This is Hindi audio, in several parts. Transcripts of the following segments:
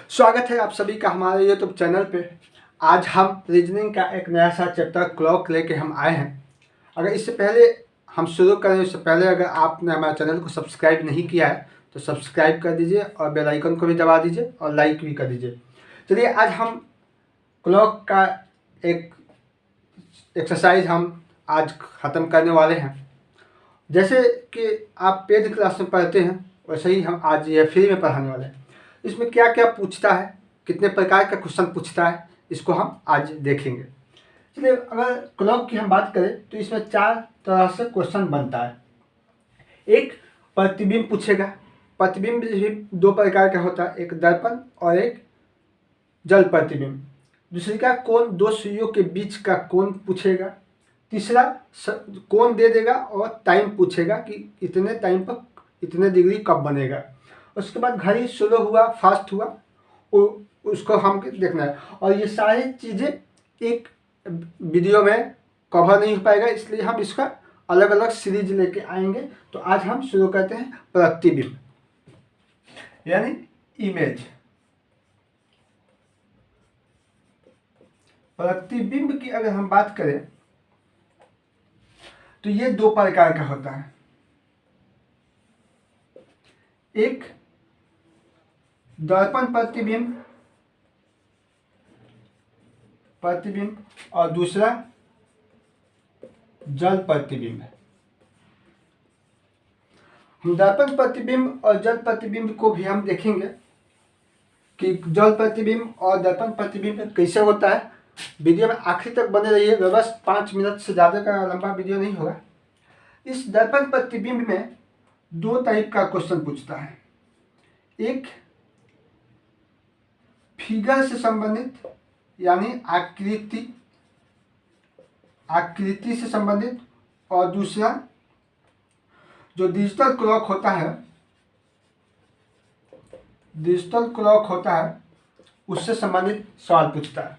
स्वागत है आप सभी का हमारे यूट्यूब चैनल पे। आज हम रीजनिंग का एक नया सा चैप्टर क्लॉक लेके हम आए हैं। अगर इससे पहले हम शुरू करें उससे पहले अगर आपने हमारे चैनल को सब्सक्राइब नहीं किया है तो सब्सक्राइब कर दीजिए और बेल आइकन को भी दबा दीजिए और लाइक भी कर दीजिए। चलिए आज हम क्लॉक का एक एक्सरसाइज हम आज ख़त्म करने वाले हैं। जैसे कि आप पेड क्लास में पढ़ते हैं वैसे ही हम आज ये फ्री में पढ़ाने वाले हैं। इसमें क्या क्या पूछता है, कितने प्रकार का क्वेश्चन पूछता है, इसको हम आज देखेंगे। चलिए अगर क्लॉक की हम बात करें तो इसमें 4 तरह से क्वेश्चन बनता है। एक प्रतिबिंब पूछेगा। प्रतिबिंब भी 2 प्रकार का होता है, एक दर्पण और एक जल प्रतिबिंब। दूसरी का कोण, 2 सुइयों के बीच का कोण पूछेगा। तीसरा कोण दे देगा और टाइम पूछेगा कि इतने टाइम पर इतने डिग्री कब बनेगा। उसके बाद घड़ी स्लो हुआ फास्ट हुआ उसको हम देखना है। और ये सारी चीज़ें एक वीडियो में कवर नहीं हो पाएगा, इसलिए हम इसका अलग अलग सीरीज लेके आएंगे। तो आज हम शुरू करते हैं प्रतिबिंब यानी इमेज। प्रतिबिंब की अगर हम बात करें तो ये 2 प्रकार का होता है। एक दर्पण प्रतिबिंब और दूसरा जल प्रतिबिंब। हम दर्पण प्रतिबिंब और जल प्रतिबिंब को भी हम देखेंगे कि जल प्रतिबिंब और दर्पण प्रतिबिंब कैसे होता है। वीडियो में आखिर तक बने रहिए, बस 5 मिनट से ज़्यादा का लंबा वीडियो नहीं होगा। इस दर्पण प्रतिबिंब में 2 टाइप का क्वेश्चन पूछता है। एक फिगर से संबंधित यानी आकृति से संबंधित, और दूसरा जो डिजिटल क्लॉक होता है उससे संबंधित सवाल पूछता है।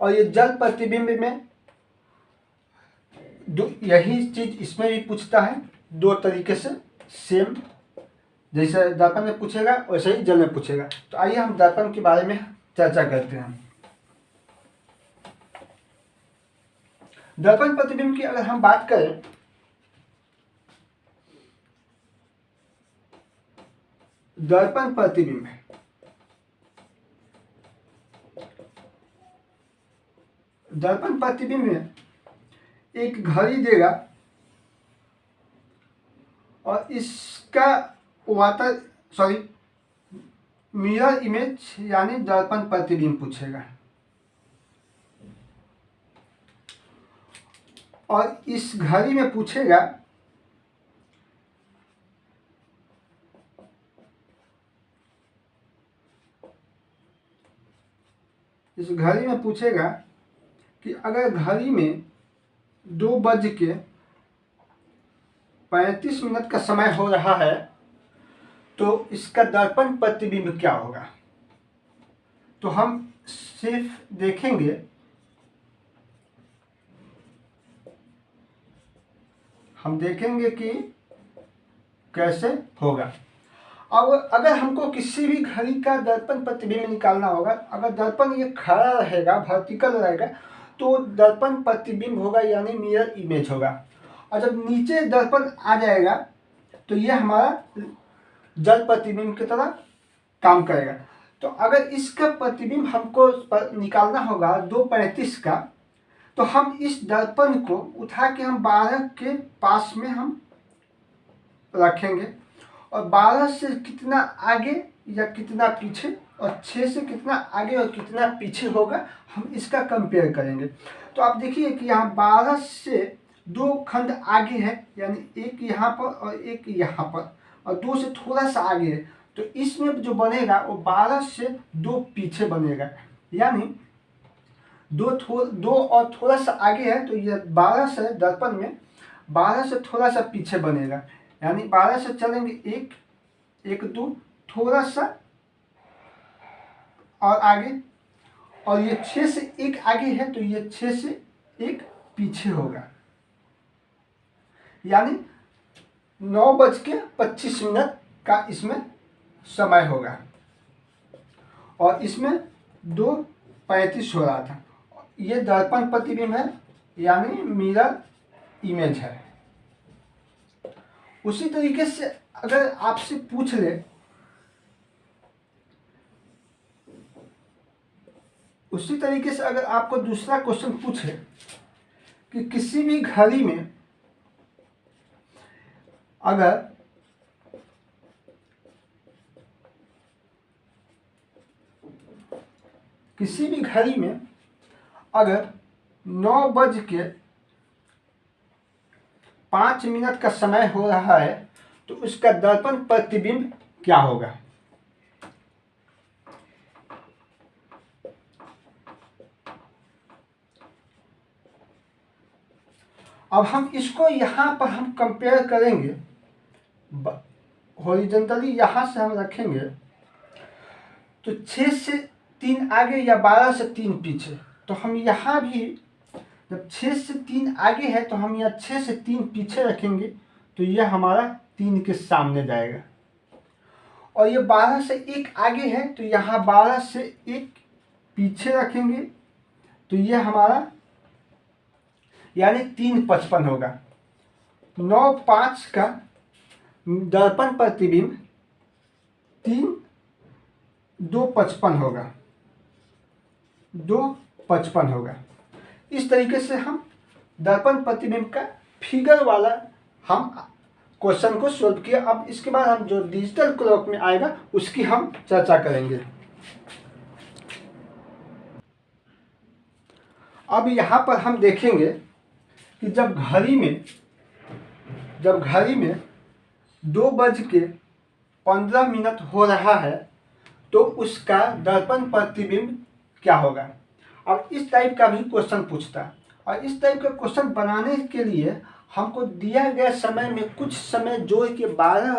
और ये जल प्रतिबिंब में यही चीज इसमें भी पूछता है, 2 तरीके से सेम। जैसे दर्पण में पूछेगा वैसे ही जल में पूछेगा। तो आइए हम दर्पण के बारे में चर्चा करते हैं। दर्पण प्रतिबिंब की अगर हम बात करें दर्पण प्रतिबिंब में एक घड़ी देगा और इसका मिरर इमेज यानी दर्पण प्रतिबिंब पूछेगा। और इस घड़ी में पूछेगा कि अगर घड़ी में 2:35 का समय हो रहा है तो इसका दर्पण प्रतिबिंब क्या होगा। तो हम सिर्फ देखेंगे कि कैसे होगा। अब अगर हमको किसी भी घड़ी का दर्पण प्रतिबिंब निकालना होगा, अगर दर्पण ये खड़ा रहेगा, वर्टिकल रहेगा, तो दर्पण प्रतिबिंब होगा यानी मिरर इमेज होगा। और जब नीचे दर्पण आ जाएगा तो ये हमारा जल प्रतिबिंब की तरह काम करेगा। तो अगर इसका प्रतिबिंब हमको निकालना होगा 2:35 का, तो हम इस दर्पण को उठा के हम 12 के पास में हम रखेंगे और 12 से कितना आगे या कितना पीछे और 6 से कितना आगे और कितना पीछे होगा, हम इसका कंपेयर करेंगे। तो आप देखिए कि यहाँ 12 से 2 खंड आगे है, यानी एक यहाँ पर और एक यहाँ पर, और 2 से थोड़ा सा आगे है। तो इसमें जो बनेगा वो 12 से 2 पीछे बनेगा, यानी 2 और थोड़ा सा आगे है तो ये 12 से दर्पण में 12 से थोड़ा सा पीछे बनेगा, यानी 12 से चलेंगे 1 2 थोड़ा सा और आगे, और ये 6 से 1 आगे है तो ये 6 से 1 पीछे होगा, यानी 9:25 का इसमें समय होगा। और इसमें 2:35 हो रहा था। ये दर्पण प्रतिबिंब है, यानी मिरर इमेज है। उसी तरीके से अगर आपसे पूछ ले, उसी तरीके से अगर आपको दूसरा क्वेश्चन पूछे कि किसी भी घड़ी में अगर किसी भी घड़ी में अगर 9:05 का समय हो रहा है तो उसका दर्पण प्रतिबिंब क्या होगा। अब हम इसको यहाँ पर हम कंपेयर करेंगे, हॉरिजॉन्टली यहाँ से हम रखेंगे तो 6 से 3 आगे या 12 से 3 पीछे। तो हम यहाँ भी जब 6 से 3 आगे है तो हम यहाँ 6 से 3 पीछे रखेंगे, तो यह हमारा 3 के सामने जाएगा। और ये 12 से 1 आगे है तो यहाँ 12 से 1 पीछे रखेंगे, तो यह हमारा यानी 3:55 होगा। 9:05 का दर्पण प्रतिबिंब 2:55 होगा, 2:55 होगा। इस तरीके से हम दर्पण प्रतिबिंब का फिगर वाला हम क्वेश्चन को सोल्व किया। अब इसके बाद हम जो डिजिटल क्लॉक में आएगा उसकी हम चर्चा करेंगे। अब यहाँ पर हम देखेंगे कि जब घड़ी में 2:15 हो रहा है तो उसका दर्पण प्रतिबिंब क्या होगा। अब इस टाइप का भी क्वेश्चन पूछता है, और इस टाइप का क्वेश्चन बनाने के लिए हमको दिया गया समय में कुछ समय जोड़ के 12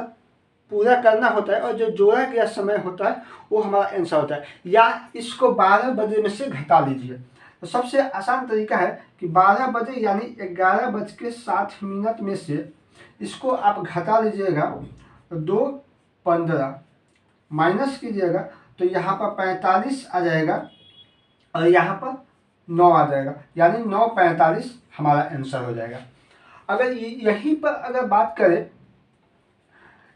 पूरा करना होता है, और जो जोड़ा गया समय होता है वो हमारा आंसर होता है। या इसको 12 बजे में से घटा लीजिए। तो सबसे आसान तरीका है कि 12 बजे यानी 11:07 में से इसको आप घटा लीजिएगा, तो 2:15 माइनस कीजिएगा तो यहाँ पर 45 आ जाएगा और यहाँ पर 9 आ जाएगा, यानी 9:45 हमारा आंसर हो जाएगा। अगर यहीं पर अगर बात करें,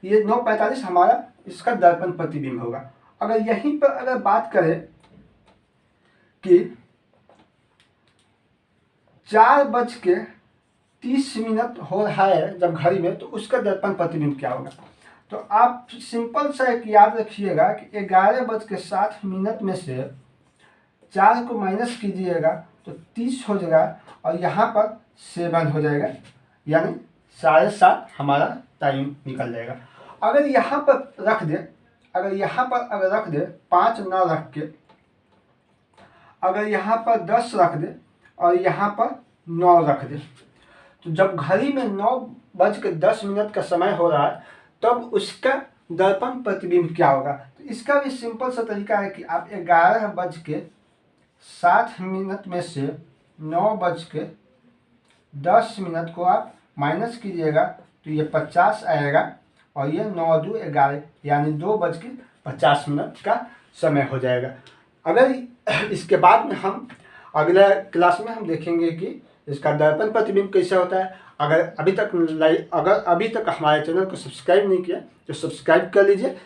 ये 9:45 हमारा इसका दर्पण प्रतिबिंब होगा। अगर यहीं पर अगर बात करें कि 4:30 हो रहा है जब घड़ी में, तो उसका दर्पण प्रतिबिंब क्या होगा। तो आप सिंपल सा एक याद रखिएगा कि 11:07 में से 4 को माइनस कीजिएगा तो 30 हो जाएगा, और यहाँ पर 7 हो जाएगा, यानी 7:30 हमारा टाइम निकल जाएगा। अगर यहाँ पर रख दे, अगर 5 ना रख के अगर यहाँ पर 10 रख दे और यहाँ पर 9 रख दे, तो जब घड़ी में 9:10 का समय हो रहा है तब उसका दर्पण प्रतिबिंब क्या होगा। तो इसका भी सिंपल सा तरीका है कि आप 11:07 में से 9:10 को आप माइनस कीजिएगा तो ये 50 आएगा, और ये 9 2 11 यानी 2:50 का समय हो जाएगा। अगर इसके बाद में हम अगला क्लास में हम देखेंगे कि इसका दर्पण प्रतिबिंब कैसे होता है। अगर अभी तक हमारे चैनल को सब्सक्राइब नहीं किया तो सब्सक्राइब कर लीजिए।